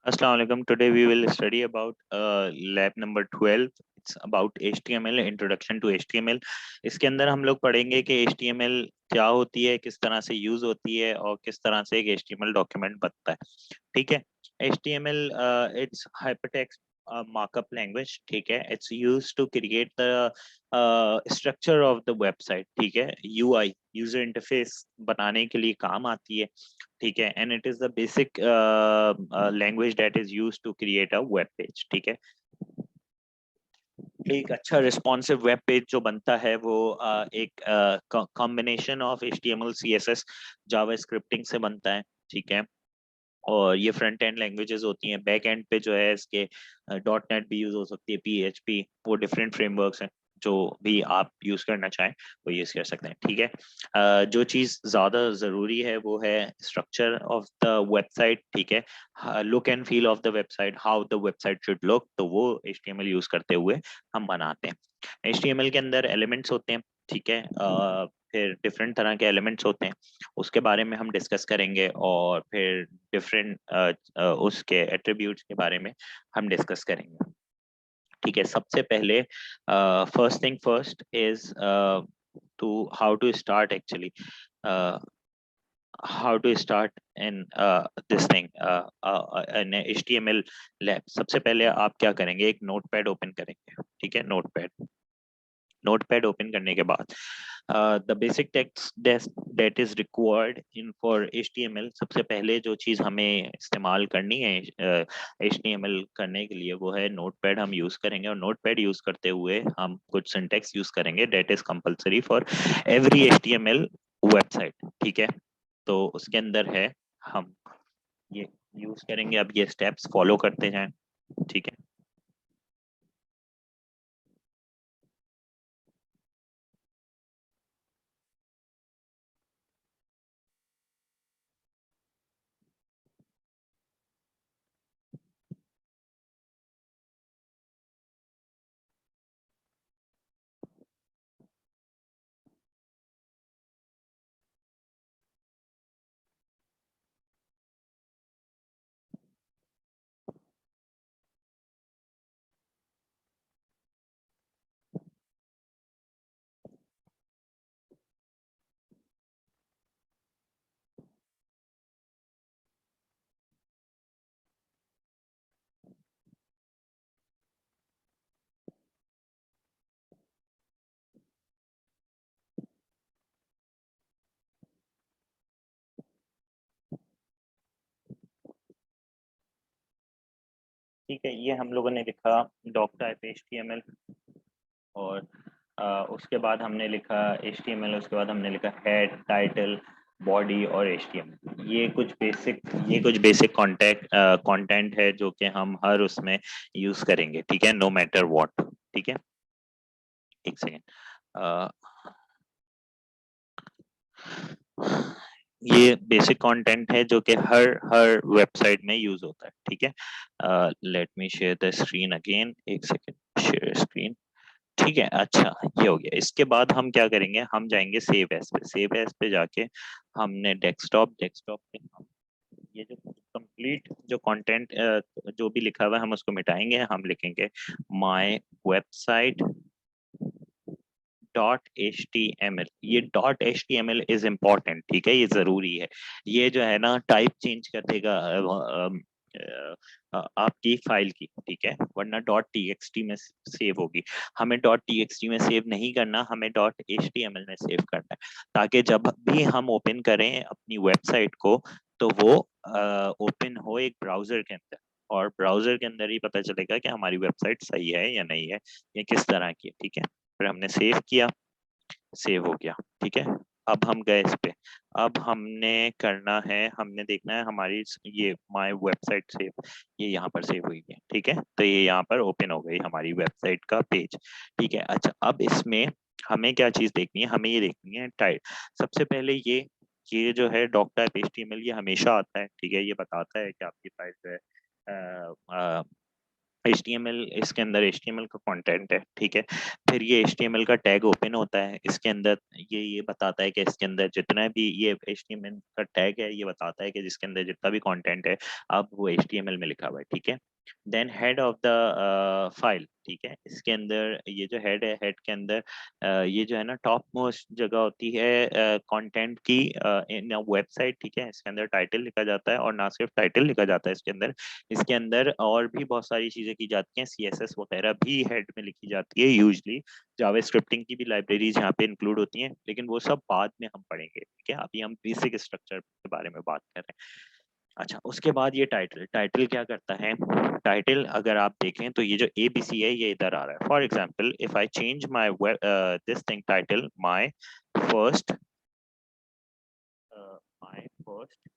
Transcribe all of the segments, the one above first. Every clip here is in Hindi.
Assalamualaikum. Today we will study about lab number 12. It's about HTML, introduction to HTML. इसके अंदर हम लोग पढ़ेंगे कि HTML क्या होती है, किस तरह से यूज होती है और किस तरह से एक HTML डॉक्यूमेंट बनता है. ठीक है. HTML it's hypertext markup language. ठीक है. It's used to create the structure of the website. ठीक है. UI user interface बनाने के लिए काम आती है. ठीक है. And it is the basic language that is used to create a web page. ठीक है. एक अच्छा रिस्पॉन्सिव वेब पेज जो बनता है वो एक combination of HTML CSS Java scripting से बनता है. ठीक है. और ये फ्रंट एंड लैंग्वेजेस होती हैं. बैक एंड पे जो है इसके डॉट नेट भी यूज हो सकती है, PHP, वो डिफरेंट फ्रेमवर्क्स हैं. जो भी आप यूज करना चाहें वो यूज कर सकते हैं. ठीक है. जो चीज ज्यादा जरूरी है वो है स्ट्रक्चर ऑफ द वेबसाइट. ठीक है. Look and feel of the website, how the website should look, तो वो HTML यूज करते हुए हम बनाते हैं. HTML के अंदर एलिमेंट्स होते हैं. ठीक है. फिर डिफरेंट तरह के एलिमेंट्स होते हैं, उसके बारे में हम डिस्कस करेंगे. और फिर डिफरेंट उसके एट्रीब्यूट्स के बारे में हम डिस्कस करेंगे. ठीक है. सबसे पहले first thing first is to how to start actually how to start in this thing in HTML lab. सबसे पहले आप क्या करेंगे, एक नोटपैड ओपन करेंगे. ठीक है. नोटपैड ओपन करने के बाद the basic text that is required in for HTML. सबसे पहले जो चीज हमें इस्तेमाल करनी है HTML करने के लिए वो है नोटपैड. हम यूज करेंगे और नोटपैड यूज करते हुए हम कुछ सिंटेक्स यूज करेंगे that is compulsory for every HTML website. ठीक है. तो उसके अंदर है, हम ये यूज करेंगे. अब ये स्टेप्स फॉलो करते जाएं. ठीक है. ठीक है. ये हम लोगों ने लिखा डॉक टाइप HTML. और उसके बाद हमने लिखा HTML. उसके बाद हमने लिखा हेड, टाइटल, बॉडी और HTML. ये कुछ बेसिक कंटेंट है जो कि हम हर उसमें यूज करेंगे. ठीक है. No matter what. ठीक है. एक सेकेंड. ये बेसिक कंटेंट है जो कि हर हर वेबसाइट में यूज होता है. ठीक है. Let me share the screen again. एक सेकेंड. Share screen. ठीक है. अच्छा, ये हो गया. इसके बाद हम क्या करेंगे, हम जाएंगे सेव एज पे. सेव एज पे जाके हमने डेस्कटॉप पे हम ये जो कंप्लीट जो कंटेंट जो भी लिखा हुआ है हम उसको मिटाएंगे. हम लिखेंगे माय वेबसाइट .html. ये .html इज इम्पोर्टेंट. ठीक है. ये जरूरी है. ये जो है ना टाइप चेंज कर देगा आपकी फाइल की. ठीक है. वरना .txt में सेव होगी. हमें .txt में सेव नहीं करना, हमें .html में सेव करना है, ताकि जब भी हम ओपन करें अपनी वेबसाइट को तो वो ओपन हो एक ब्राउजर के अंदर. और ब्राउजर के अंदर ही पता चलेगा कि हमारी वेबसाइट सही है या नहीं है, या किस तरह की है. ठीक है. फिर हमने सेव किया, सेव हो गया. ठीक है. अब हम गए इस पे. अब हमने करना है, हमने देखना है हमारी ये माय वेबसाइट सेव, ये यहाँ पर सेव हुई है. ठीक है. तो ये यहाँ पर ओपन हो गई हमारी वेबसाइट का पेज. ठीक है. अच्छा, अब इसमें हमें क्या चीज देखनी है, हमें ये देखनी है टाइप. सबसे पहले ये जो है डॉक टाइप HTML ये हमेशा आता है. ठीक है. ये बताता है कि आपकी फाइल जो है HTML, इसके अंदर HTML का कंटेंट है, ठीक है। फिर ये HTML का टैग ओपन होता है, इसके अंदर ये बताता है कि इसके अंदर जितना भी ये HTML का टैग है, ये बताता है कि जिसके अंदर जितना भी कंटेंट है अब वो HTML में लिखा हुआ है, ठीक है। Then head of the file, ठीक है। इसके अंदर ये जो हेड है, हेड के अंदर ये जो है ना टॉप मोस्ट जगह होती है कंटेंट की इन वेबसाइट, ठीक है। इसके अंदर टाइटल लिखा जाता है, और ना सिर्फ टाइटल लिखा जाता है इसके अंदर और भी बहुत सारी चीजें की जाती हैं, CSS वगैरह भी हेड में लिखी जाती है यूजली। जावा स्क्रिप्टिंग की भी लाइब्रेरीज यहाँ पे इंक्लूड होती हैं, लेकिन वो सब बाद में हम पढ़ेंगे, ठीक है। अभी हम बेसिक स्ट्रक्चर के बारे में बात कर रहे हैं। अच्छा, उसके बाद ये टाइटल, टाइटल क्या करता है? टाइटल अगर आप देखें तो ये जो ABC है ये इधर आ रहा है। For example, if I change my this thing title first my first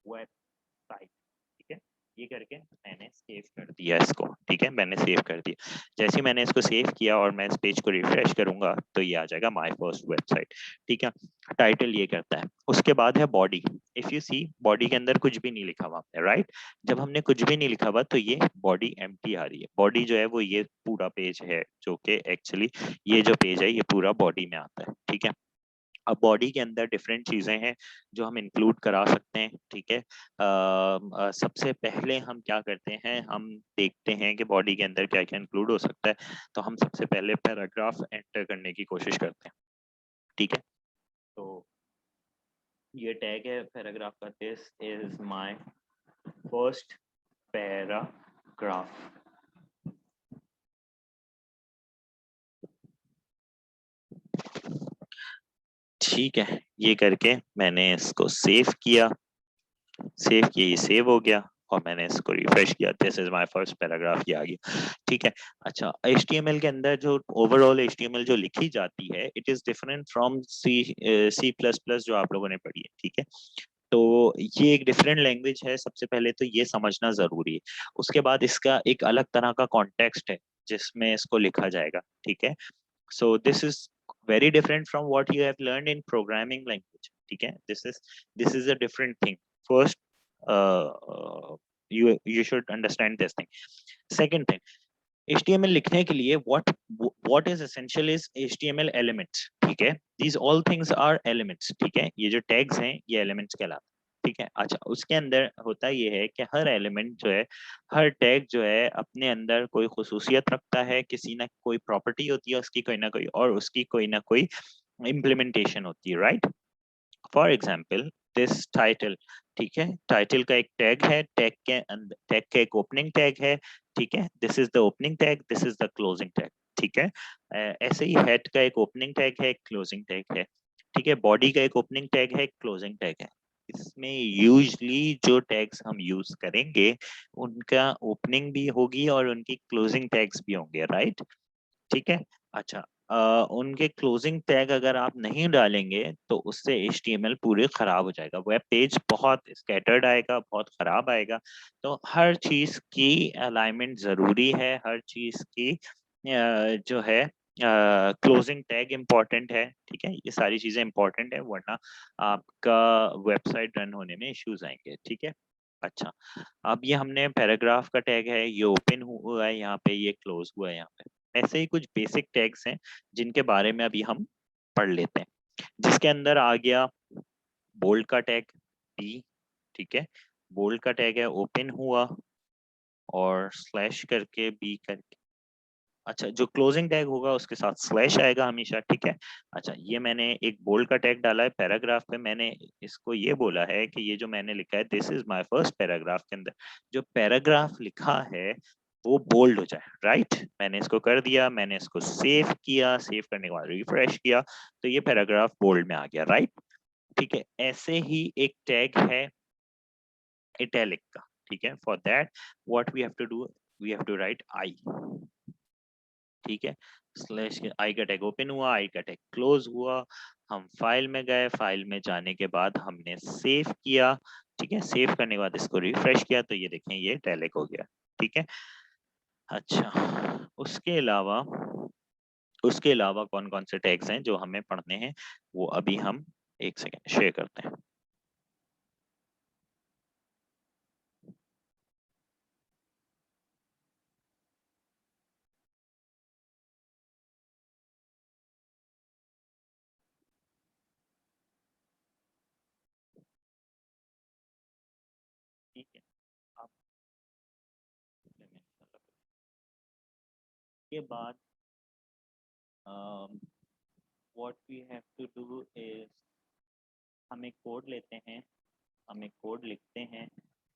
website, ठीक है। ये करके मैंने सेव कर दिया इसको, ठीक है। मैंने सेव कर दिया। जैसे ही मैंने इसको सेव किया और मैं इस पेज को रिफ्रेश करूंगा तो ये आ जाएगा माय फर्स्ट वेबसाइट, ठीक है। टाइटल ये करता है। उसके बाद है body. If you see, body के अंदर कुछ भी नहीं लिखा हुआ है, राइट। जब हमने कुछ भी नहीं लिखा हुआ तो ये बॉडी एम्प्टी आ रही है। बॉडी जो है वो ये पूरा पेज है, जो कि एक्चुअली ये जो पेज है ये पूरा बॉडी में आता है, ठीक है। अब बॉडी के अंदर डिफरेंट चीजें हैं जो हम इंक्लूड करा सकते हैं, ठीक है। सबसे पहले हम क्या करते हैं, हम देखते हैं कि बॉडी के अंदर क्या क्या इंक्लूड हो सकता है। तो हम सबसे पहले पैराग्राफ एंटर करने की कोशिश करते हैं, ठीक है। तो ये टैग है पैराग्राफ का, this is my first paragraph, ठीक है। ये करके मैंने इसको सेव किया, सेव किया, ये सेव हो गया, और मैंने इसको रिफ्रेश किया, this is my first paragraph, ये आ गया, ठीक है। अच्छा, HTML के अंदर जो ओवरऑल HTML जो लिखी जाती है, it is different from C++ जो आप लोगों ने पढ़ी है, ठीक है। तो ये एक डिफरेंट लैंग्वेज है, सबसे पहले तो ये समझना जरूरी है। उसके बाद इसका एक अलग तरह का कॉन्टेक्स्ट है जिसमें इसको लिखा जाएगा, ठीक है। So this is very different from what you have learned in programming language, ठीक है। This is a different thing. First, you should understand this thing. Second thing, HTML लिखने के लिए what is essential is HTML elements, ठीक है। These all things are elements, ठीक है। ये जो tags हैं ये elements कहलाते हैं, ठीक है। अच्छा, उसके अंदर होता ये है कि हर एलिमेंट जो है, हर टैग जो है अपने अंदर कोई खुसूसियत रखता है, किसी ना कोई प्रॉपर्टी होती है उसकी कोई ना कोई, और उसकी कोई ना कोई इम्प्लीमेंटेशन होती है, right. For example, this title, ठीक है। टाइटल का एक टैग है, टैग के अंदर टैग का एक ओपनिंग टैग है, ठीक है। This is the opening tag, this is the closing tag, ठीक है। ऐसे ही हेड का एक ओपनिंग टैग है, एक क्लोजिंग टैग है, ठीक है। बॉडी का एक ओपनिंग टैग है, एक क्लोजिंग टैग है। इसमें यूजली जो टैग्स हम यूज करेंगे उनका ओपनिंग भी होगी और उनकी क्लोजिंग टैग्स भी होंगे, राइट, ठीक है। अच्छा, उनके क्लोजिंग टैग अगर आप नहीं डालेंगे तो उससे HTML पूरे खराब हो जाएगा, वेब पेज बहुत स्कैटर्ड आएगा, बहुत खराब आएगा। तो हर चीज की अलाइनमेंट जरूरी है, हर चीज की जो है क्लोजिंग टैग इम्पोर्टेंट है, ठीक है। ये सारी चीजें इम्पोर्टेंट है, वरना आपका वेबसाइट रन होने में इश्यूज आएंगे, ठीक है। अच्छा, अब ये हमने पैराग्राफ का टैग है, ये ओपन हुआ है यहाँ पे, ये क्लोज हुआ है यहाँ पे। ऐसे ही कुछ बेसिक टैग्स हैं जिनके बारे में अभी हम पढ़ लेते हैं, जिसके अंदर आ गया बोल्ड का टैग बी, ठीक है। बोल्ड का टैग है ओपन हुआ और स्लैश करके बी करके। अच्छा, जो क्लोजिंग टैग होगा उसके साथ स्लैश आएगा हमेशा, ठीक है। अच्छा, ये मैंने एक बोल्ड का टैग डाला है पैराग्राफ पे, मैंने इसको ये बोला है कि ये जो मैंने लिखा है this is my first paragraph के अंदर जो पैराग्राफ लिखा है वो बोल्ड हो जाए, राइट। मैंने इसको कर दिया, मैंने इसको सेव किया, सेव करने के बाद रिफ्रेश किया तो ये पैराग्राफ बोल्ड में आ गया, राइट, ठीक है। ऐसे ही एक टैग है इटैलिक का, ठीक है। For that what we have to do, we have to write I, ठीक है। स्लैश के आई का टैग ओपन हुआ, आई का टैग क्लोज हुआ, हम फाइल में गए, फाइल में जाने के बाद हमने सेव किया, ठीक है। सेव करने के बाद इसको रिफ्रेश किया तो ये देखें ये टैलिक हो गया, ठीक है। अच्छा, उसके अलावा कौन कौन से टैग्स हैं जो हमें पढ़ने हैं, वो अभी हम एक सेकेंड शेयर करते हैं। ठीक है। आप के बाद what we have to do is हम एक कोड लेते हैं, हम एक कोड लिखते हैं,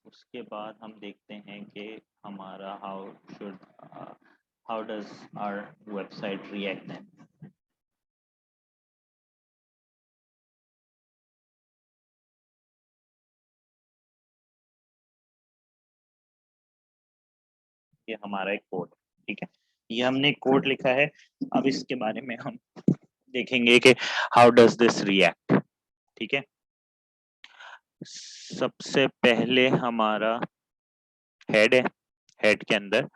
उसके बाद हम देखते हैं कि हमारा how does our website react है। ये हमारा एक कोड, ठीक है, ये हमने कोड लिखा है। अब इसके बारे में हम देखेंगे कि हाउ डज दिस रिएक्ट। ठीक है, सबसे पहले हमारा हेड है, हेड के अंदर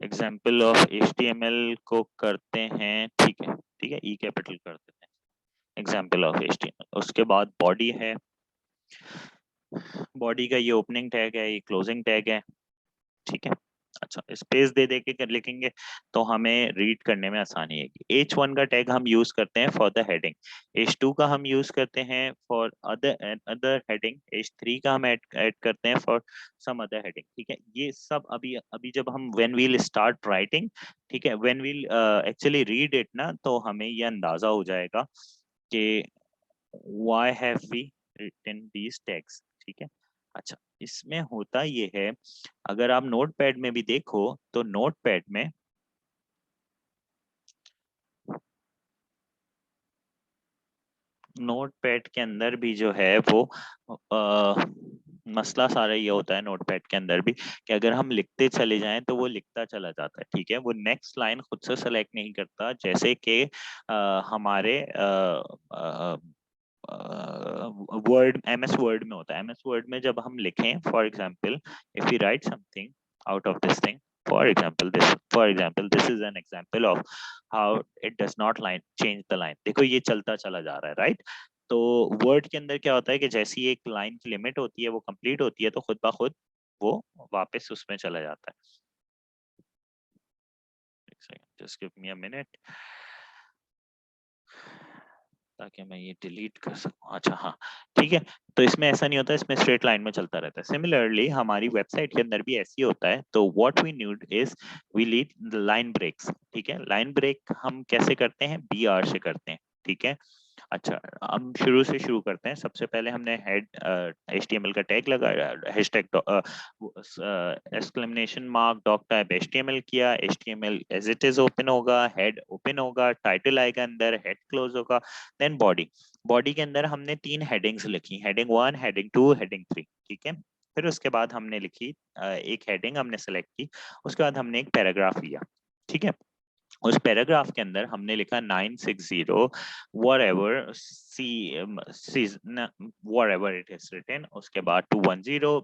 एग्जाम्पल ऑफ HTML को करते हैं, ठीक है, ठीक है, ई कैपिटल कर देते हैं, एग्जाम्पल ऑफ HTML। उसके बाद बॉडी है, बॉडी का ये ओपनिंग टैग है, ये क्लोजिंग टैग है, ठीक है। अच्छा, स्पेस दे दे के लिखेंगे तो हमें रीड करने में आसानी है। H1 का टैग हम यूज करते हैं फॉर द हेडिंग, H2 का हम यूज करते हैं for other other heading, H3 का हम ऐड करते हैं फॉर सम अदर हेडिंग, ठीक है। ये सब अभी अभी जब हम व्हेन वील स्टार्ट राइटिंग, ठीक है, when we'll actually read it ना, तो हमें ये अंदाजा हो जाएगा कि why have we written these tags, ठीक है। अच्छा, इसमें होता ये है, अगर आप नोटपैड में भी देखो तो नोटपैड में नोटपैड के अंदर भी जो है वो मसला सारा ये होता है नोटपैड के अंदर भी कि अगर हम लिखते चले जाएं तो वो लिखता चला जाता है, ठीक है, वो नेक्स्ट लाइन खुद से सेलेक्ट नहीं करता, जैसे कि हमारे वर्ड, MS वर्ड में होता है। MS वर्ड में जब हम लिखें, for example if we write something out of this thing, for example this is an example of how it does not line change the line। देखो ये चलता चला जा रहा है, राइट। तो वर्ड के अंदर क्या होता है कि जैसी एक लाइन की लिमिट होती है, वो कंप्लीट होती है, तो खुद ब खुद वो वापस उसमें चला जाता है। Just give me a minute ताकि मैं ये डिलीट कर सकूं। अच्छा हाँ, ठीक है, तो इसमें ऐसा नहीं होता, इसमें स्ट्रेट लाइन में चलता रहता है। सिमिलरली हमारी वेबसाइट के अंदर भी ऐसी होता है। तो what we need is we need line breaks, ठीक है। लाइन ब्रेक हम कैसे करते हैं, BR से करते हैं, ठीक है। अच्छा, हम शुरू से शुरू करते हैं। सबसे पहले हमने हेड HTML का टैग लगाया, hashtag exclamation mark doc type HTML किया, HTML as it is open होगा, हेड ओपन होगा, टाइटल आएगा अंदर, हेड क्लोज होगा, देन बॉडी। बॉडी के अंदर हमने 3 हेडिंग्स लिखी, हेडिंग 1, हेडिंग 2, हेडिंग 3, ठीक है। फिर उसके बाद हमने लिखी एक हेडिंग हमने सेलेक्ट की, उसके बाद हमने एक पैराग्राफ लिया, ठीक है। उस पैराग्राफ के अंदर हमने लिखा 960 whatever whatever it is written, उसके बाद 210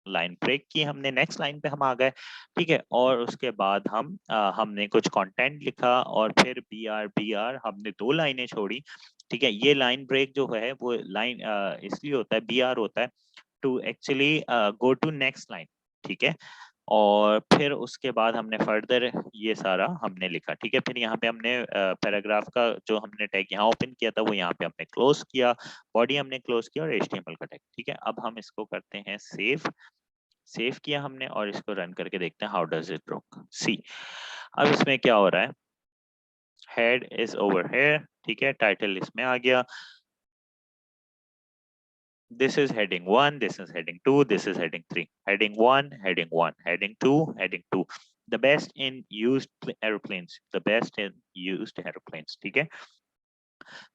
लाइन ब्रेक की हमने, नेक्स्ट लाइन पे हम आ गए, ठीक है। और उसके बाद हमने कुछ कंटेंट लिखा और फिर BR हमने 2 लाइनें छोड़ी, ठीक है। ये लाइन ब्रेक जो है वो लाइन इसलिए होता है, BR होता है to actually go to next line, ठीक है। और फिर उसके बाद हमने फर्दर ये सारा हमने लिखा, ठीक है। फिर यहाँ पे हमने पैराग्राफ का जो हमने टैग यहाँ ओपन किया था वो यहाँ पे हमने क्लोज किया, बॉडी हमने क्लोज किया और HTML का टैग, ठीक है। अब हम इसको करते हैं सेव, सेव किया हमने और इसको रन करके देखते हैं हाउ डज इट लुक, सी। अब इसमें क्या हो रहा है, हेड इज ओवर हेयर, ठीक है, टाइटल इसमें आ गया, this is heading 1, this is heading 2, this is heading 3, heading 1, heading 1, heading 2, heading 2, the best in used airplanes, the best in used airplanes, ठीक है।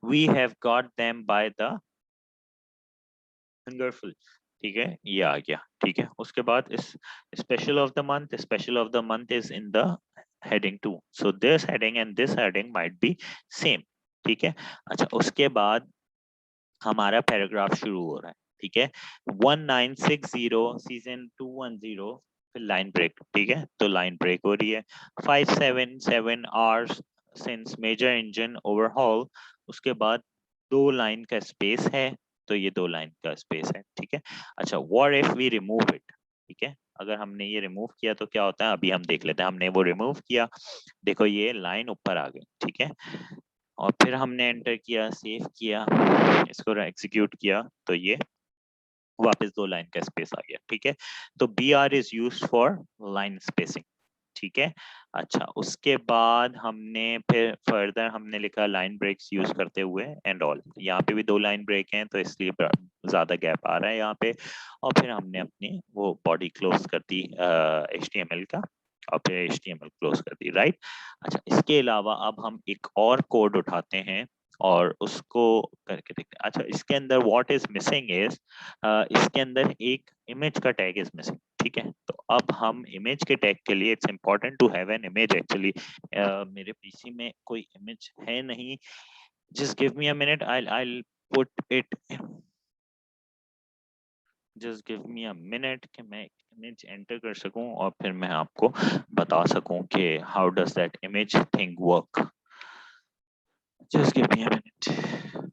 we have got them by the hungerful, ठीक है, ये आ गया, ठीक है। उसके बाद इस special of the month is in the heading 2, so this heading and this heading might be same, ठीक है। अच्छा, उसके बाद हमारा पैराग्राफ शुरू हो रहा है, ठीक है। 1960 सीजन 210, फिर लाइन ब्रेक, ठीक है, तो लाइन ब्रेक हो रही है। 577 hours since major engine overhaul, उसके बाद 2 लाइन का स्पेस है, तो ये 2 लाइन का स्पेस है, ठीक है। अच्छा, what if we remove it, ठीक है, अगर हमने ये रिमूव किया तो क्या होता है, अभी हम देख लेते हैं। हमने वो रिमूव किया, देखो ये लाइन ऊपर आ गई, ठीक है। और फिर हमने एंटर किया, सेव किया, इसको एग्जीक्यूट किया, तो ये वापस 2 लाइन का स्पेस आ गया, ठीक है। तो BR is used for line spacing, ठीक है। अच्छा, उसके बाद हमने फिर फर्दर हमने लिखा लाइन ब्रेक्स यूज करते हुए एंड ऑल। यहाँ पे भी 2 लाइन ब्रेक हैं तो इसलिए ज्यादा गैप आ रहा है यहाँ पे। और फिर हमने अपनी वो बॉडी क्लोज कर दी HTML का, और फिर HTML क्लोज कर दी, राइट। अच्छा, इसके अलावा अब हम एक और कोड उठाते हैं और उसको करके देखते हैं। अच्छा, इसके अंदर व्हाट इज मिसिंग इज, इसके अंदर एक इमेज का टैग इज मिसिंग, ठीक है। तो अब हम इमेज के टैग के लिए it's important to have an image actually. मेरे पीसी में कोई इमेज है नहीं, just give me a minute, I'll put it, just give me a minute कि मैं इमेज एंटर कर सकूं और फिर मैं आपको बता सकूं कि how does that image thing work. Just give me a minute.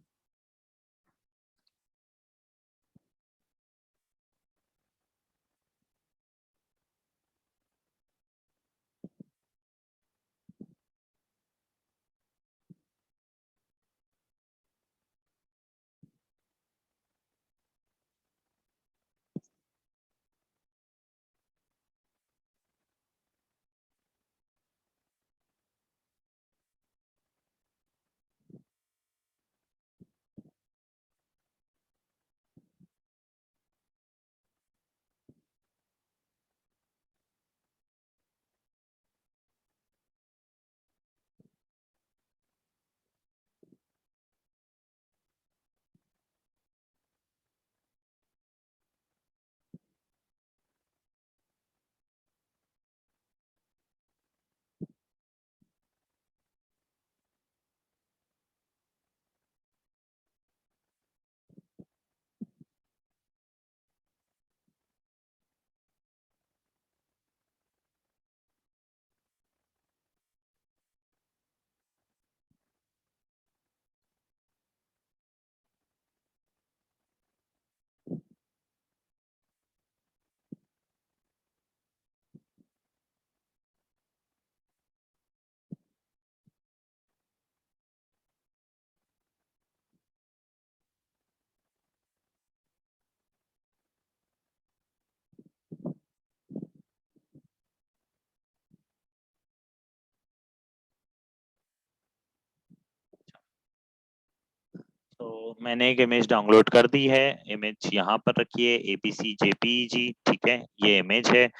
तो मैंने एक इमेज डाउनलोड कर दी है, इमेज यहाँ पर रखी है ABC JPEG, ठीक है, ये इमेज है।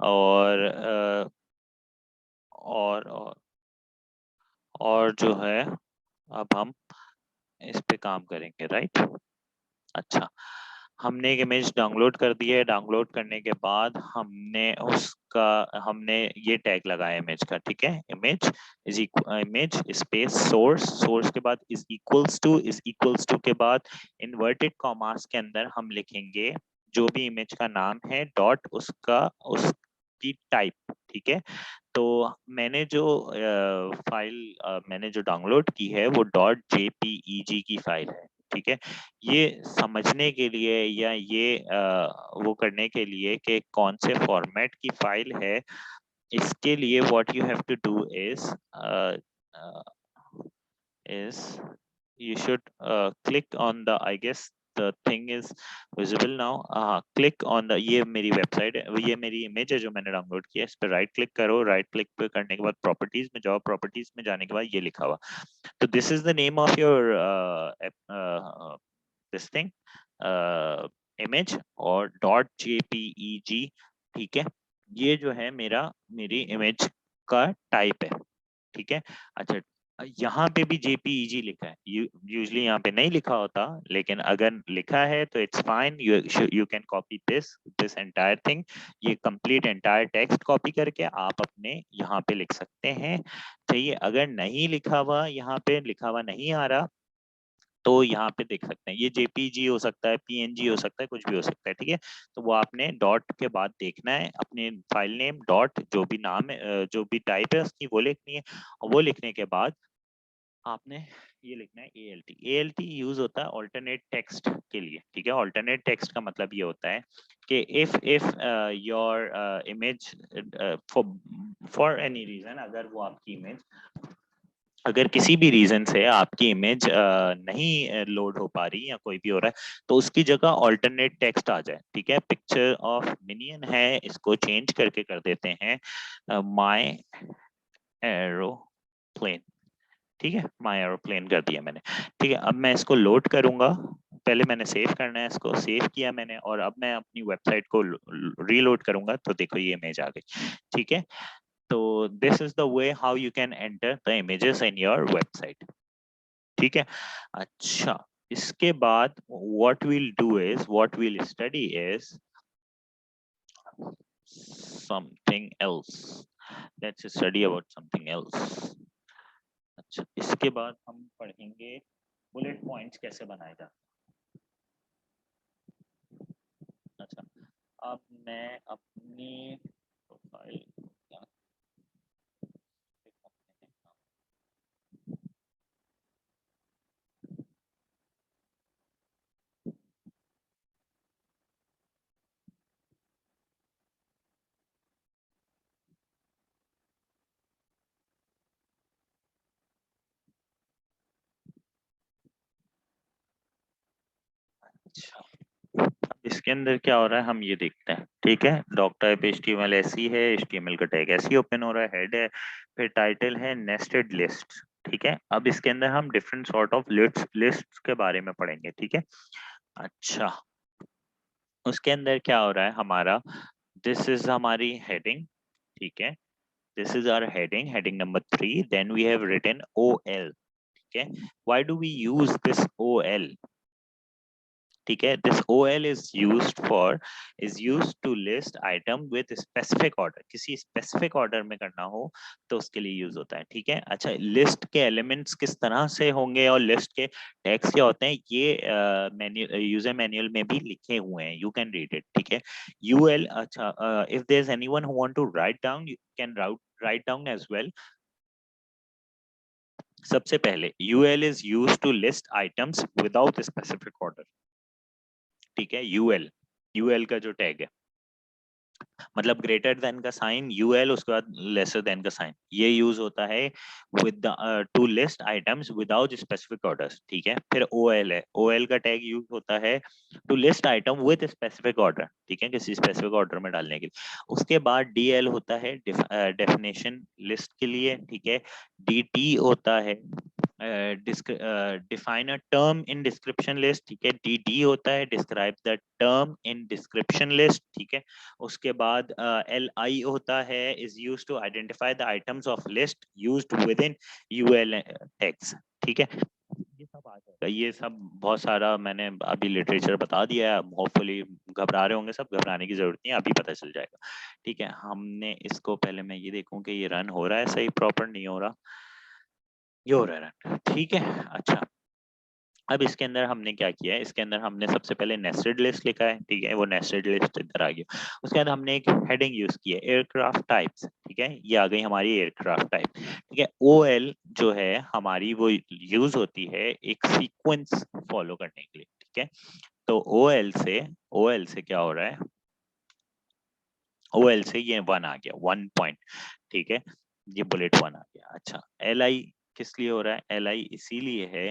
और और और जो है, अब हम इस पे काम करेंगे, राइट। अच्छा, हमने एक इमेज डाउनलोड कर दी है, डाउनलोड करने के बाद हमने ये टैग लगाया इमेज का, ठीक है। इमेज स्पेस सोर्स, सोर्स के बाद इज इक्वल्स टू के बाद इन्वर्टेड कॉमास के अंदर हम लिखेंगे जो भी इमेज का नाम है डॉट उसकी टाइप, ठीक है। तो मैंने जो फाइल मैंने जो डाउनलोड की है वो .jpeg की फाइल है, ठीक है। ये समझने के लिए या ये वो करने के लिए कि कौन से फॉर्मेट की फाइल है, इसके लिए what you have to do is you should click on the, I guess the thing is visible now, click on the, ये मेरी वेबसाइट है, ये मेरी इमेज है जो मैंने डाउनलोड किया है, इस पे राइट क्लिक करो, राइट क्लिक पे करने के बाद प्रॉपर्टीज में जाओ, प्रॉपर्टीज में जाने के बाद ये लिखा हुआ, तो this is the name of your this thing image और .jpeg, ठीक है। ये जो है मेरी इमेज का टाइप है, ठीक है। अच्छा, यहाँ पे भी JPEG लिखा है, यूजली यहाँ पे नहीं लिखा होता, लेकिन अगर लिखा है तो it's fine, you can copy this entire thing, ये कंप्लीट एंटायर टेक्स्ट कॉपी करके आप अपने यहाँ पे लिख सकते हैं, चाहिए। अगर नहीं लिखा हुआ, यहाँ पे लिखा हुआ नहीं आ रहा, तो यहाँ पे देख सकते हैं, ये JPG हो सकता है, PNG हो सकता है, कुछ भी हो सकता है, ठीक है। तो वो आपने डॉट के बाद देखना है, अपने फाइल नेम डॉट जो भी नाम है, जो भी टाइप है उसकी वो लिखनी है, और वो लिखने के बाद आपने ये लिखना है ALT यूज होता है ऑल्टरनेट टेक्स्ट के लिए, ठीक है। ऑल्टरनेट टेक्स्ट का मतलब ये होता है कि if your image for any reason, अगर वो आपकी इमेज अगर किसी भी रीजन से आपकी इमेज नहीं लोड हो पा रही या कोई भी हो रहा है, तो उसकी जगह ऑल्टरनेट टेक्स्ट आ जाए। ठीक है, पिक्चर ऑफ मिनियन है, इसको चेंज करके कर देते हैं माय एरोप्लेन। ठीक है, माय एरोप्लेन कर दिया मैंने। ठीक है, अब मैं इसको लोड करूंगा। पहले मैंने सेव करना है, इसको सेव किया मैंने, और अब मैं अपनी वेबसाइट को रीलोड करूंगा, तो देखो ये इमेज आ गई। ठीक है, तो this is the way how you can enter the images in your website. ठीक है, अच्छा, इसके बाद what we'll do is, what we'll study is something else. Let's study about something else. अच्छा, इसके बाद हम पढ़ेंगे बुलेट पॉइंट्स कैसे बनाए जाते हैं। अच्छा, अब मैं अपनी प्रोफाइल अच्छा, इसके अंदर क्या हो रहा है हम ये देखते हैं। ठीक है, डॉक टाइप एचटीएमएल ऐसी है, एचटीएमएल का टैग ऐसे ही ओपन हो रहा है, हेड है, फिर टाइटल है नेस्टेड लिस्ट। ठीक है, अब इसके अंदर हम डिफरेंट सॉर्ट ऑफ लिस्ट के बारे में पढ़ेंगे। ठीक है, अच्छा, उसके अंदर क्या हो रहा है हमारा, दिस इज हमारी हेडिंग। ठीक है, this is our heading, heading number 3, then we have written O L. ठीक है, why do we use this O L? ठीक है, this O L is use to list item with specific order. किसी स्पेसिफिक ऑर्डर में करना हो तो उसके लिए यूज होता है। ठीक है, अच्छा, लिस्ट के एलिमेंट्स किस तरह से होंगे और लिस्ट के टैग्स क्या होते हैं, ये यूजर मैनुअल में भी लिखे हुए हैं, यू कैन रीड इट। ठीक है, यूएल, अच्छा, if there is anyone who want to write down, you can write down as well. सबसे पहले UL is use to list items without specific order. ठीक है, यूएल, यूएल का जो टैग है, मतलब ग्रेटर देन का साइन यूएल, उसके बाद लेसर देन का साइन, ये यूज होता है with to list items without specific orders. ठीक है, फिर ओएल है, ओएल का टैग यूज होता है to list item with specific order. ठीक है, किसी स्पेसिफिक ऑर्डर में डालने के लिए। उसके बाद डीएल होता है डेफिनेशन लिस्ट के लिए। ठीक है, डीटी होता है define a term in description list. ठीक है, डी होता है describe the term in description list. ठीक है, उसके बाद एल आई होता है is use to identify the items of list used within UL tags. ठीक है, ये सब आ जाएगा, ये सब बहुत सारा मैंने अभी लिटरेचर बता दिया है। होपफुली घबरा रहे होंगे, सब घबराने की जरूरत नहीं है, अभी पता चल जाएगा। ठीक है, हमने इसको पहले मैं ये देखूं कि ये रन हो रहा है सही, प्रॉपर नहीं हो रहा, ये हो रहा है रन। ठीक है, अच्छा, अब इसके अंदर हमने क्या किया है, इसके अंदर हमने सबसे पहले नेस्टेड लिस्ट लिखा है। ठीक है, वो नेस्टेड लिस्ट इधर आ गया। उसके बाद हमने एक हेडिंग यूज की है, एयरक्राफ्ट टाइप्स। ठीक है, ये आ गई हमारी एयरक्राफ्ट टाइप। ठीक है, ओ एल जो है हमारी, वो यूज होती है एक सीक्वेंस फॉलो करने के लिए। ठीक है, तो ओ एल से क्या हो रहा है, ओ एल से ये वन आ गया, 1 पॉइंट। ठीक है, ये बुलेट वन आ गया। अच्छा, एल आई किस लिए हो रहा है, एल आई इसीलिए है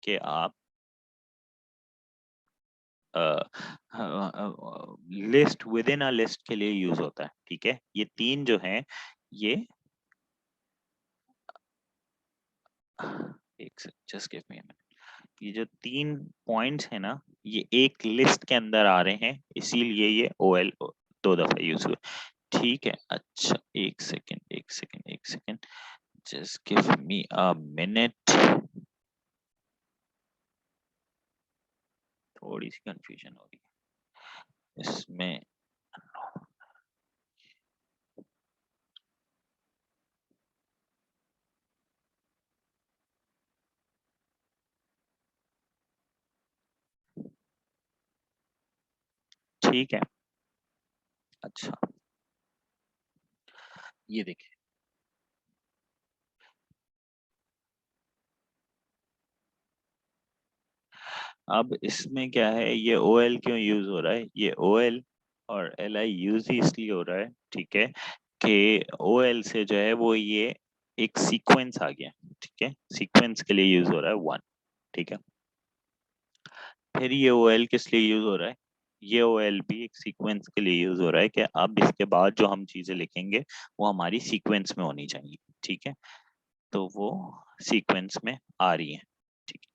कि आप list with in a list के लिए यूज होता है। ठीक है, ये तीन जो हैं, ये एक जस्ट गिव मी, ये जो तीन पॉइंट्स है ना, ये एक लिस्ट के अंदर आ रहे हैं, इसीलिए ये ओ एल दो दफा यूज हुए। ठीक है, अच्छा, एक second, just give me a minute, थोड़ी सी कंफ्यूजन हो रही है इसमें। ठीक है, अच्छा, ये देखिए, अब इसमें क्या है, ये ओ एल क्यों यूज हो रहा है, ये ओ एल और एल आई यूज ही इसलिए हो रहा है। ठीक है, कि ओ एल से जो है वो ये एक सीक्वेंस आ गया, ठीक है, सीक्वेंस के लिए यूज हो रहा है 1, ठीक है। फिर ये OL किस लिए यूज हो रहा है, ये OL भी एक सीक्वेंस के लिए यूज हो रहा है कि अब इसके बाद जो हम चीजें लिखेंगे वो हमारी सीक्वेंस में होनी चाहिए, ठीक है, तो वो सीक्वेंस में आ रही है, ठीक है,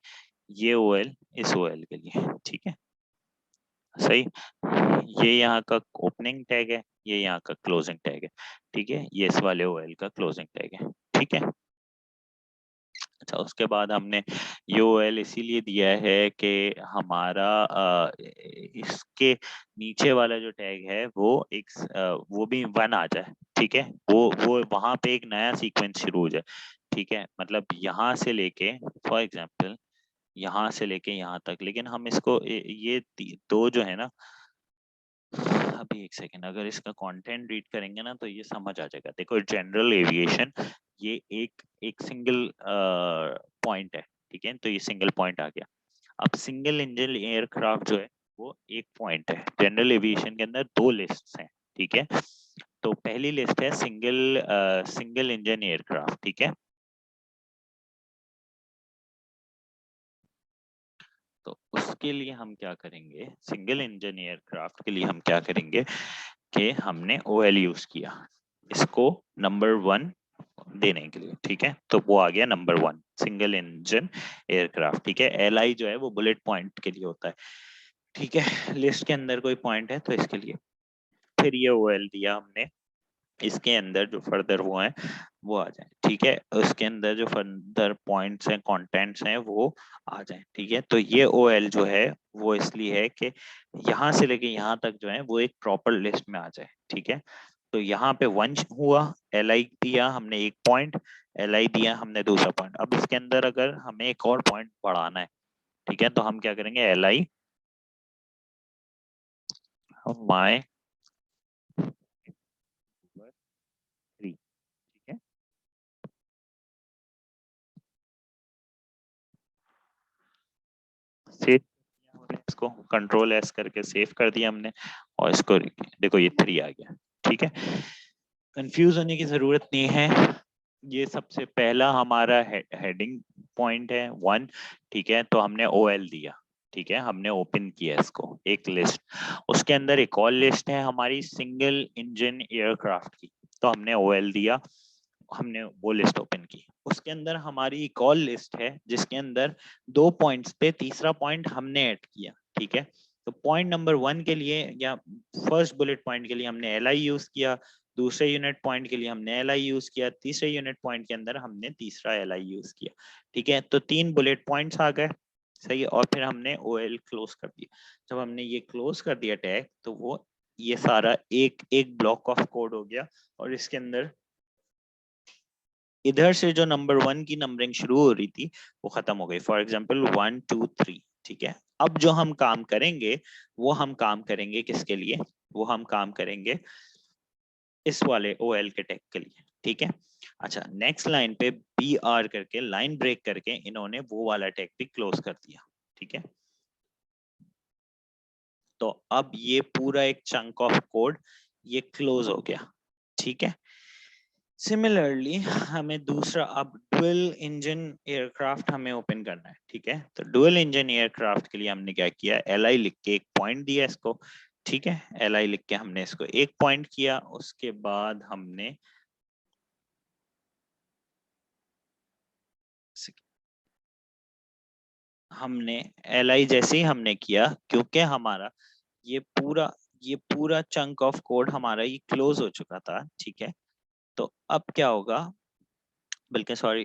ये OL इस OL के लिए, ठीक है, सही। ये यहाँ का ओपनिंग टैग है, ये यहाँ का क्लोजिंग टैग है, ठीक है, ये इस वाले OL का क्लोजिंग टैग है, ठीक है। अच्छा, उसके बाद हमने UL इसीलिए दिया है कि हमारा इसके नीचे वाला जो टैग है वो एक वो भी 1 आ जाए, ठीक है, वो वहां पे एक नया सीक्वेंस शुरू हो जाए, ठीक है, मतलब यहाँ से लेके फॉर एग्जांपल यहाँ से लेके यहाँ तक, लेकिन हम इसको ये दो जो है ना, अभी एक सेकेंड, अगर इसका कंटेंट रीड करेंगे ना तो ये समझ आ जाएगा। देखो, जनरल एविएशन ये एक एक सिंगल पॉइंट है, ठीक है, तो ये सिंगल पॉइंट आ गया। अब सिंगल इंजन एयरक्राफ्ट जो है वो एक पॉइंट है। जनरल एविएशन के अंदर दो लिस्ट्स हैं, ठीक है, तो पहली लिस्ट है सिंगल इंजन एयरक्राफ्ट, ठीक है, तो उसके लिए हम क्या करेंगे, सिंगल इंजन एयरक्राफ्ट के लिए हम क्या करेंगे कि हमने OL यूज किया इसको नंबर 1 देने के लिए, ठीक है, तो वो आ गया नंबर 1 सिंगल इंजन एयरक्राफ्ट, ठीक है। LI जो है वो बुलेट पॉइंट के लिए होता है, ठीक है, लिस्ट के अंदर कोई पॉइंट है तो इसके लिए। फिर ये OL दिया हमने, इसके अंदर जो फर्दर वो है वो आ जाए, ठीक है, उसके अंदर जो फर्दर पॉइंट्स हैं, कंटेंट्स हैं वो आ जाए, ठीक है, तो ये OL जो है वो इसलिए है कि यहाँ से लेके यहाँ तक जो है वो एक प्रॉपर लिस्ट में आ जाए, ठीक है, तो यहाँ पे 1 हुआ, LI दिया हमने एक पॉइंट, LI दिया हमने दूसरा पॉइंट। अब इसके अंदर अगर हमें एक और पॉइंट बढ़ाना है, ठीक है, तो हम क्या करेंगे, LI माई 3, ठीक है, सेव हमने इसको Ctrl+S करके सेव कर दिया हमने, और इसको देखो ये 3 आ गया, ठीक है, कंफ्यूज होने की जरूरत नहीं है। ये सबसे पहला हमारा हेडिंग पॉइंट है 1, ठीक है, तो हमने OL दिया, ठीक है, हमने ओपन किया इसको एक लिस्ट, उसके अंदर एक और लिस्ट है हमारी सिंगल इंजन एयरक्राफ्ट की, तो हमने OL दिया, हमने वो लिस्ट ओपन की, उसके अंदर हमारी एक और लिस्ट है जिसके अंदर 2 पॉइंट्स पे तीसरा पॉइंट हमने ऐड किया, ठीक है, तो पॉइंट नंबर 1 के लिए या फर्स्ट बुलेट पॉइंट के लिए हमने LI यूज किया, दूसरे यूनिट पॉइंट के लिए हमने LI यूज किया, तीसरे यूनिट पॉइंट के अंदर हमने तीसरा LI यूज किया, ठीक है, तो 3 बुलेट पॉइंट्स आ गए, सही है, और फिर हमने OL क्लोज कर दिया। जब हमने ये क्लोज कर दिया टैग, तो वो ये सारा एक एक ब्लॉक ऑफ कोड हो गया, और इसके अंदर इधर से जो नंबर 1 की नंबरिंग शुरू हो रही थी वो खत्म हो गई, फॉर एग्जाम्पल 1 2 3, ठीक है। अब जो हम काम करेंगे वो हम काम करेंगे किसके लिए, वो हम काम करेंगे इस वाले OL के टैग के लिए, ठीक है। अच्छा, नेक्स्ट लाइन पे BR करके लाइन ब्रेक करके इन्होंने वो वाला टैग भी क्लोज कर दिया, ठीक है, तो अब ये पूरा एक चंक ऑफ कोड ये क्लोज हो गया, ठीक है। सिमिलरली हमें दूसरा अब डुअल इंजन एयरक्राफ्ट हमें ओपन करना है, ठीक है, तो डुअल इंजन एयरक्राफ्ट के लिए हमने क्या किया, LI लिख के एक पॉइंट दिया इसको, ठीक है, LI लिख के हमने इसको एक पॉइंट किया, उसके बाद हमने LI जैसे ही हमने किया, क्योंकि हमारा ये पूरा ये पूरा चंक ऑफ कोड हमारा ये क्लोज हो चुका था, ठीक है, तो अब क्या होगा, बल्कि सॉरी,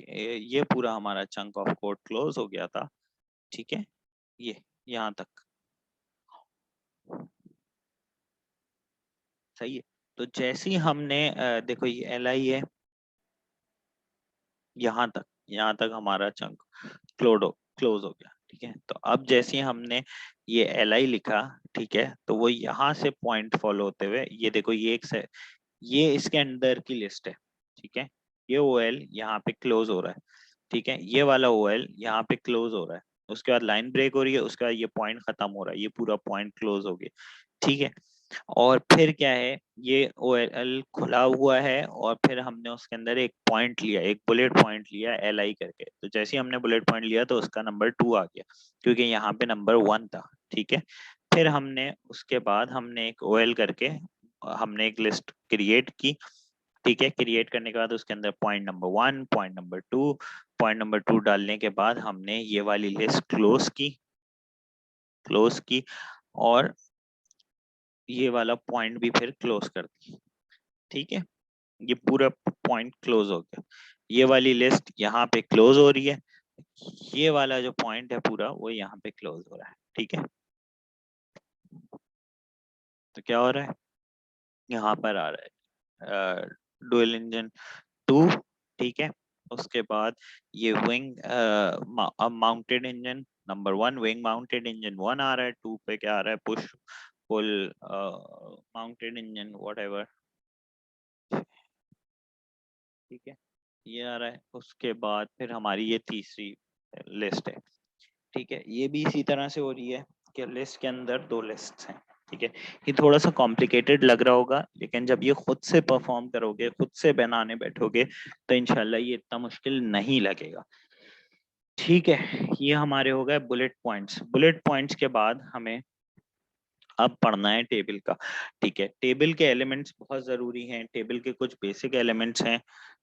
ये पूरा हमारा चंक ऑफ कोड क्लोज हो गया था, ठीक है, ये यहाँ तक सही है। तो जैसे ही हमने देखो ये LI है, यहाँ तक हमारा चंक क्लोज हो गया, ठीक है, तो अब जैसे ही हमने ये LI लिखा, ठीक है, तो वो यहाँ से पॉइंट फॉलो होते हुए ये देखो ये एक से ये इसके अंदर की लिस्ट है, ठीक है, ये OL यहाँ पे क्लोज हो रहा है, ठीक है, ये वाला OL यहाँ पे क्लोज हो रहा है, उसके बाद लाइन ब्रेक हो रही है, उसके बाद ये पॉइंट खत्म हो रहा है, ये पूरा पॉइंट क्लोज हो गया, ठीक है। और फिर क्या है, ये OL खुला हुआ है और फिर हमने उसके अंदर एक पॉइंट लिया, एक बुलेट पॉइंट लिया LI करके। तो जैसे ही हमने बुलेट पॉइंट लिया तो उसका नंबर 2 आ गया, क्योंकि यहाँ पे नंबर 1 था। ठीक है, फिर हमने उसके बाद हमने एक OL करके हमने एक लिस्ट क्रिएट की। ठीक है, क्रिएट करने के बाद उसके अंदर पॉइंट नंबर 1, पॉइंट नंबर 2 डालने के बाद हमने ये वाली लिस्ट क्लोज की और ये वाला पॉइंट भी फिर क्लोज कर दी। ठीक है, ये पूरा पॉइंट क्लोज हो गया, ये वाली लिस्ट यहाँ पे क्लोज हो रही है, ये वाला जो पॉइंट है पूरा वो यहाँ पे क्लोज हो रहा है। ठीक है, तो क्या हो रहा है, यहाँ पर आ रहा है डुअल इंजन 2। ठीक है, उसके बाद ये wing mounted engine number 1, wing mounted engine 1 आ रहा है। 2 पे क्या आ रहा है, push pull mounted engine whatever. ठीक है, ये आ रहा है। उसके बाद फिर हमारी ये तीसरी लिस्ट है। ठीक है, ये भी इसी तरह से हो रही है कि लिस्ट के अंदर 2 लिस्ट हैं। ठीक है, ये थोड़ा सा कॉम्प्लिकेटेड लग रहा होगा, लेकिन जब ये खुद से परफॉर्म करोगे, खुद से बनाने बैठोगे, तो इंशाल्लाह ये इतना मुश्किल नहीं लगेगा। ठीक है, ये हमारे हो गए बुलेट पॉइंट्स। बुलेट पॉइंट्स के बाद हमें अब पढ़ना है टेबल का। ठीक है, टेबल के एलिमेंट्स बहुत जरूरी हैं। टेबल के कुछ बेसिक एलिमेंट्स हैं।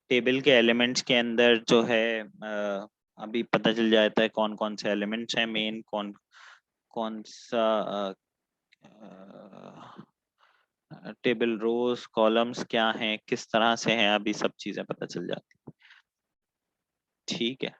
टेबल के एलिमेंट्स के अंदर जो है अभी पता चल जाता है कौन कौन से एलिमेंट्स हैं, मेन कौन कौन सा टेबल रोज कॉलम्स क्या हैं, किस तरह से हैं, अभी सब चीजें पता चल जाती। ठीक है,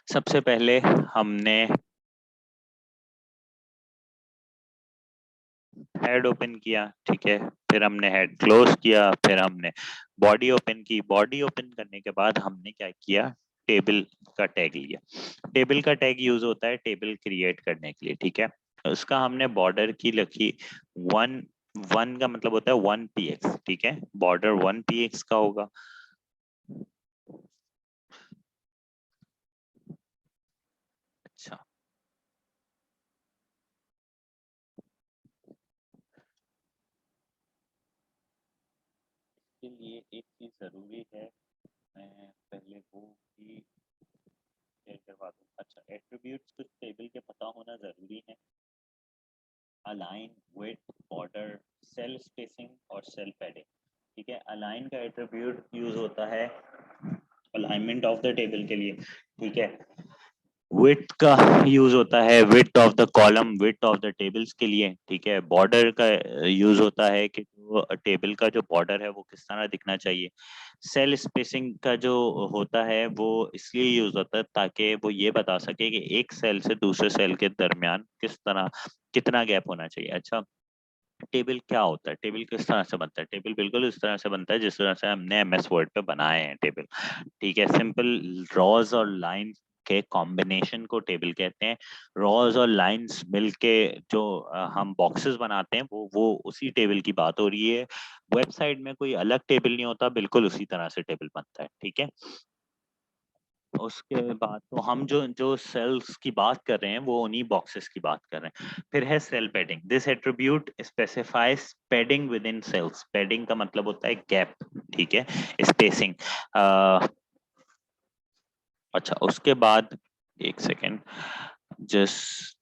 सबसे पहले हमने हेड ओपन किया। ठीक है, फिर हमने हेड क्लोज किया, फिर हमने बॉडी ओपन की। बॉडी ओपन करने के बाद हमने क्या किया, टेबल का टैग लिया। टेबल का टैग यूज होता है टेबल क्रिएट करने के लिए। ठीक है, उसका हमने बॉर्डर की लिखी 1, 1 का मतलब होता है 1 px। ठीक है, बॉर्डर 1 px का होगा। अच्छा, इसके लिए एक चीज जरूरी है, मैं पहले वो भी शेयर करवा दूं। अच्छा, एट्रीब्यूट्स कुछ टेबल के पता होना जरूरी है। Align, width, border, cell spacing और सेल पैडिंग। ठीक है, अलाइन का एट्रीब्यूट यूज होता है अलाइनमेंट ऑफ द टेबल के लिए। ठीक है, विड्थ का यूज होता है width of the column, width of the tables के लिए। ठीक है, बॉर्डर का यूज होता है कि जो टेबल का जो बॉर्डर है वो किस तरह दिखना चाहिए। सेल स्पेसिंग का जो होता है वो इसलिए यूज होता है ताकि वो ये बता सके कि एक सेल से दूसरे सेल के दरमियान किस तरह कितना गैप होना चाहिए। अच्छा, टेबल क्या होता है, टेबल किस तरह से बनता है, टेबल बिल्कुल इस तरह से बनता है जिस तरह से हमने MS वर्ड पे बनाए हैं टेबल। ठीक है, सिंपल रॉज और लाइंस के कॉम्बिनेशन को टेबल कहते हैं। रॉज और लाइंस मिलके जो हम बॉक्सेस बनाते हैं वो उसी टेबल की बात हो रही है। वेबसाइट में कोई अलग टेबल नहीं होता, बिल्कुल उसी तरह से टेबल बनता है। ठीक है, उसके बाद तो हम जो जो सेल्स की बात कर रहे हैं वो उन्हीं बॉक्सेस की बात कर रहे हैं। फिर है cell padding. This attribute specifies padding within cells. Padding का मतलब होता है गैप। ठीक है, स्पेसिंग। अच्छा, उसके बाद एक second, just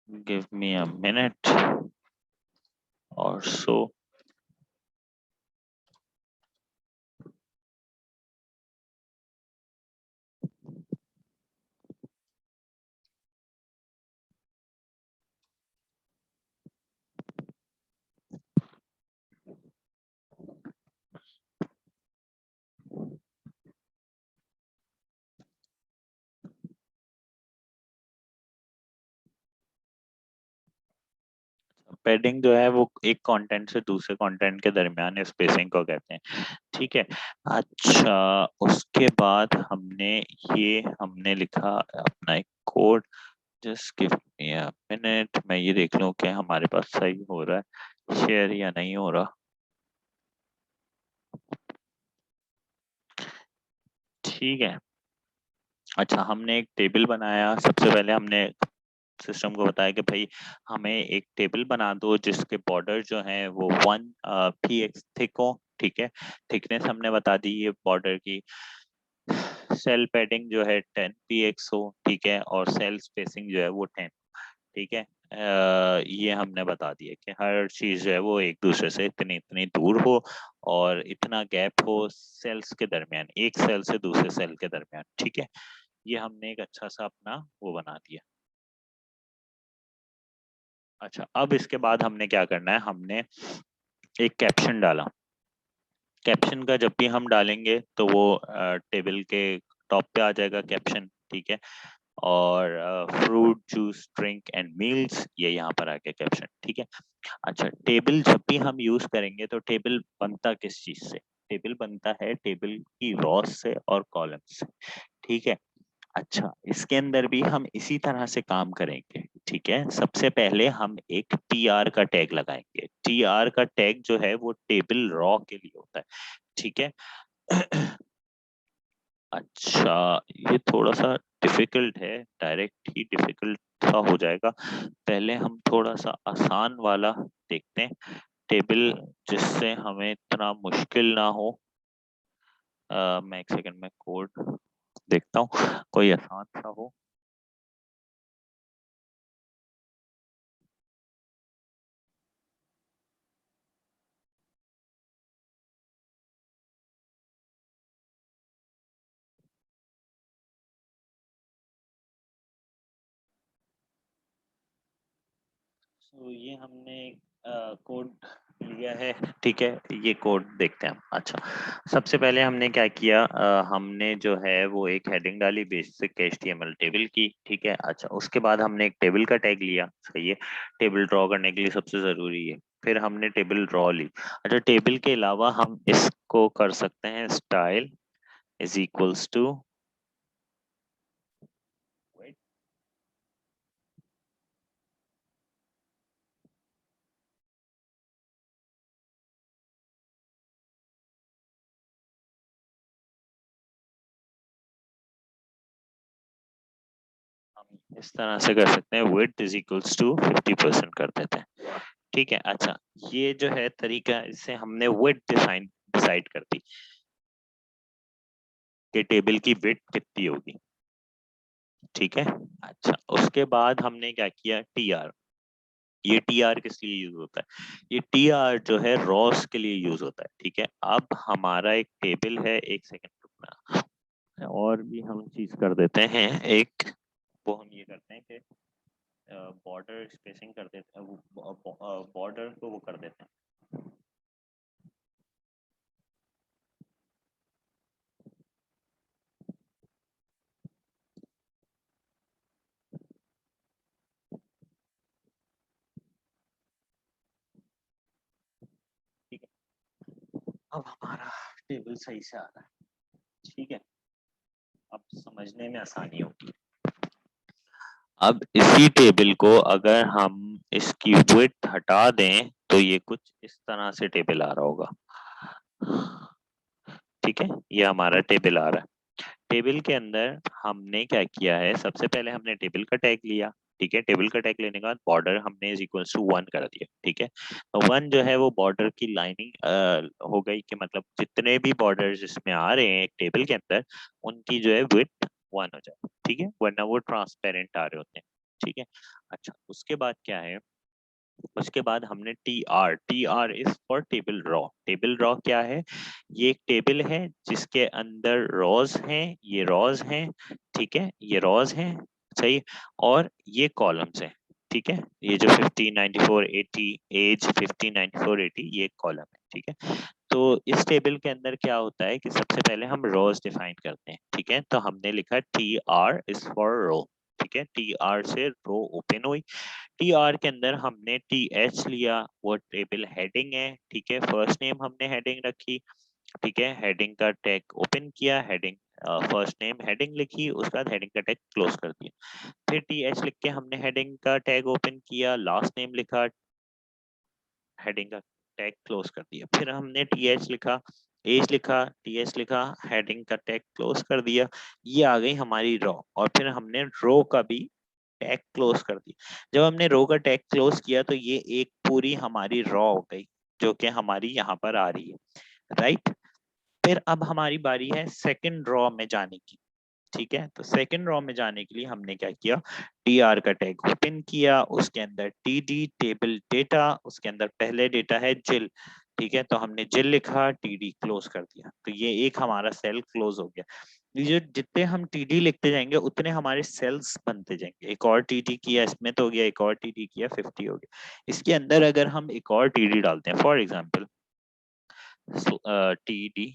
give me a minute और सो। पैडिंग जो है वो एक कंटेंट से दूसरे कंटेंट के दरमियान स्पेसिंग को कहते हैं, ठीक है। अच्छा, उसके बाद हमने लिखा अपना एक code. Just give me a minute, मैं ये देख लूं कि हमारे पास सही हो रहा है शेयर या नहीं हो रहा। ठीक है। अच्छा, हमने एक टेबल बनाया। सबसे पहले हमने सिस्टम को बताया कि भाई हमें एक टेबल बना दो जिसके बॉर्डर जो है वो 1 px थिक हो, ठीक है। थिकनेस हमने बता दी ये बॉर्डर की। सेल पैडिंग जो है 10 px हो, ठीक है, और सेल स्पेसिंग जो है वो 10, ठीक है। ये हमने बता दिया कि हर चीज जो है वो एक दूसरे से इतनी इतनी दूर हो और इतना गैप हो सेल्स के दरमियान, एक सेल से दूसरे सेल के दरमियान, ठीक है। ये हमने एक अच्छा सा अपना वो बना दिया। अच्छा, अब इसके बाद हमने क्या करना है, हमने एक कैप्शन डाला। कैप्शन का जब भी हम डालेंगे तो वो टेबल के टॉप पे आ जाएगा कैप्शन, ठीक है। और fruit juice drink and meals, ये यहाँ पर आ गया कैप्शन, ठीक है। अच्छा, टेबल जब भी हम यूज करेंगे तो टेबल बनता किस चीज से? टेबल बनता है टेबल की रॉस से और कॉलम से, ठीक है। अच्छा, इसके अंदर भी हम इसी तरह से काम करेंगे, ठीक है। सबसे पहले हम एक टी आर का टैग लगाएंगे। टी आर का टैग जो है वो टेबल रॉ के लिए होता है, ठीक है। अच्छा, ये थोड़ा सा डिफिकल्ट है, डायरेक्ट ही डिफिकल्ट सा हो जाएगा। पहले हम थोड़ा सा आसान वाला देखते हैं, टेबल जिससे हमें इतना मुश्किल ना हो। मैं एक सेकंड में कोड देखता हूँ, कोई आसान सा हो। तो ये हमने कोड लिया है, ठीक है। ये कोड देखते हैं हम। अच्छा, सबसे पहले हमने क्या किया, हमने जो है वो एक हेडिंग डाली बेसिक एचटीएमएल टेबल की, ठीक है। अच्छा, उसके बाद हमने एक टेबल का टैग लिया, सही है। टेबल ड्रॉ करने के लिए सबसे जरूरी है। फिर हमने टेबल ड्रॉ ली। अच्छा, टेबल के अलावा हम इसको कर सकते हैं स्टाइल इज इक्वल्स टू, हम इस तरह से कर सकते हैं, विड्थ इज इक्वल्स टू 50% कर देते हैं, ठीक है। अच्छा, ये जो है तरीका, इससे हमने विड्थ डिफाइन डिसाइड कर दी कि टेबल की विड्थ कितनी होगी, ठीक है। अच्छा, उसके बाद हमने क्या किया, टी आर। ये टी आर किस लिए यूज होता है? ये टी आर जो है रॉस के लिए यूज होता है, ठीक है। अब हमारा एक टेबल है, एक सेकंड रुकना, और भी हम चीज कर देते हैं एक, वो हम ये करते हैं कि बॉर्डर स्पेसिंग कर देते हैं, बॉर्डर को वो कर देते हैं। ठीक है, अब हमारा टेबल सही से आ रहा है, ठीक है। अब समझने में आसानी होगी। अब इसी टेबल को अगर हम इसकी विड्थ हटा दें तो ये कुछ इस तरह से टेबल आ रहा होगा, ठीक है। ये हमारा टेबल आ रहा है। टेबल के अंदर हमने क्या किया है, सबसे पहले हमने टेबल का टैग लिया, ठीक है। टेबल का टैग लेने के बाद बॉर्डर हमने इज इक्वल्स टू 1 कर दिया, ठीक है। तो 1 जो है वो बॉर्डर की लाइनिंग हो गई, कि मतलब जितने भी बॉर्डर जिसमें आ रहे हैं एक टेबल के अंदर, उनकी जो है विड्थ 1 हो जाए, ठीक है, वरना वो ट्रांसपेरेंट आ रहे होते हैं, ठीक है। अच्छा, उसके बाद क्या है, उसके बाद हमने T R is for table raw. Table raw क्या है? ये एक टेबल है जिसके अंदर रॉज हैं, ये रॉज हैं, ठीक है, ये रॉज हैं, सही। और ये कॉलम्स हैं, ठीक है। ये जो 15 94 80 एज 15 94 80, ये कॉलम है, ठीक है। तो इस टेबल के अंदर क्या होता है कि सबसे पहले हम रोज डिफाइन करते हैं, ठीक है। तो हमने लिखा टी आर इज फॉर रो, ठीक है, टी आर से रो ओपन हुई, टी आर के अंदर हमने टी एच लिया, वो टेबल हेडिंग है, ठीक है, फर्स्ट नेम हमने हेडिंग रखी, ठीक है, हेडिंग का टैग ओपन किया, हेडिंग फर्स्ट नेम हेडिंग लिखी, उसके बाद हेडिंग का टैग क्लोज कर दिया, फिर टी एच लिख के हमने हेडिंग का टैग ओपन किया, लास्ट नेम लिखा, हेडिंग का टैग क्लोज कर दिया, फिर हमने टी एच लिखा, एज लिखा, टी एच लिखा, हेडिंग का टैग क्लोज कर दिया, ये आ गई हमारी रो, और फिर हमने रो का भी टैग क्लोज कर दिया। जब हमने रो का टैग क्लोज किया तो ये एक पूरी हमारी रो हो गई, जो कि हमारी यहाँ पर आ रही है, राइट। फिर अब हमारी बारी है सेकंड रो में जाने की, ठीक है, तो सेकंड रो में जाने के लिए हमने क्या किया, टी आर का टैग ओपन किया, उसके अंदर टी डी टेबल डेटा, उसके अंदर पहले डेटा है जिल, ठीक है, तो हमने जिल लिखा, टी डी क्लोज कर दिया, तो ये एक हमारा सेल क्लोज हो गया। ये जो जितने हम टी डी लिखते जाएंगे उतने हमारे सेल्स बनते जाएंगे, एक और टी डी किया इसमें तो हो गया, एक और टी डी किया 50 हो गया, इसके अंदर अगर हम एक और टी डी डालते हैं, for example T D,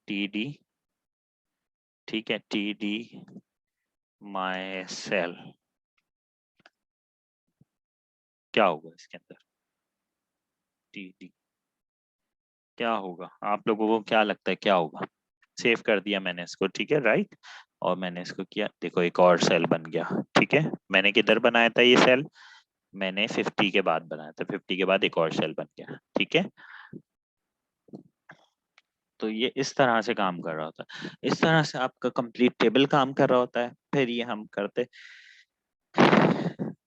T D, ठीक है, टी डी माई सेल, क्या होगा इसके अंदर, टी डी क्या होगा, आप लोगों को क्या लगता है क्या होगा। सेव कर दिया मैंने इसको, ठीक है, राइट, और मैंने इसको किया, देखो एक और सेल बन गया, ठीक है, मैंने किधर बनाया था ये सेल, मैंने 50 के बाद बनाया था, 50 के बाद एक और सेल बन गया, ठीक है। तो ये इस तरह से काम कर रहा होता है, इस तरह से आपका कंप्लीट टेबल काम कर रहा होता है, फिर ये हम करते,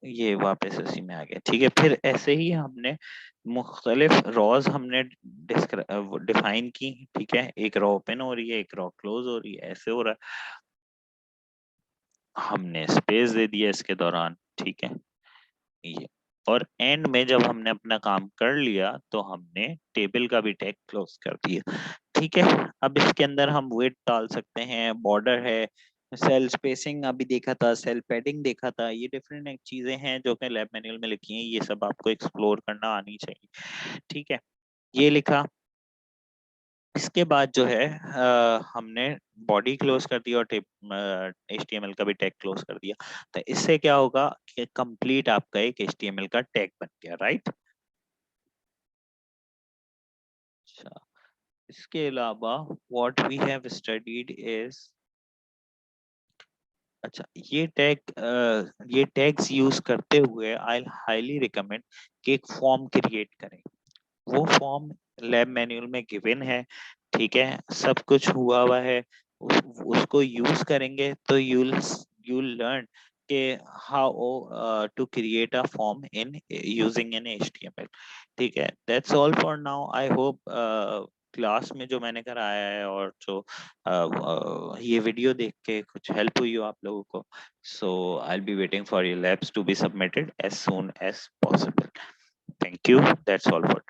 ये वापस उसी में आ गया, ठीक है, फिर ऐसे ही हमने मुख्तलिफ रॉज हमने डिफाइन की, ठीक है, एक रॉ ओपन हो रही है, एक रॉ क्लोज हो रही है, ऐसे हो रहा है, हमने स्पेस दे दिया इसके दौरान, ठीक है, ये, और एंड में जब हमने अपना काम कर लिया तो हमने टेबल का भी टैग क्लोज कर दिया, ठीक है। अब इसके अंदर हम वेट डाल सकते हैं, बॉर्डर है, सेल स्पेसिंग अभी देखा था, सेल पैडिंग देखा था, ये डिफरेंट चीजें हैं जो कि लैब मैनुअल में लिखी हैं, ये सब आपको एक्सप्लोर करना आनी चाहिए, ठीक है, ये लिखा। इसके बाद जो है हमने बॉडी क्लोज कर दिया और HTML का भी टैग क्लोज कर दिया, तो इससे क्या होगा कि कंप्लीट आपका एक HTML का टैग बन गया, राइट। अच्छा, इसके अलावा what we have studied is, अच्छा, ये टैग्स यूज करते हुए आई हाईली रिकमेंड कि एक फॉर्म क्रिएट करें, वो फॉर्म लैब मैनुअल में गिवन है, ठीक है, सब कुछ हुआ हुआ है, उसको यूज करेंगे तो you'll learn के how to create a form in using an HTML, ठीक है, that's all for now, I hope class में जो मैंने कराया है और जो ये वीडियो देख के कुछ हेल्प हुई हो आप लोगों को, so I'll be waiting for your labs to be submitted as soon as possible. Thank you, that's all for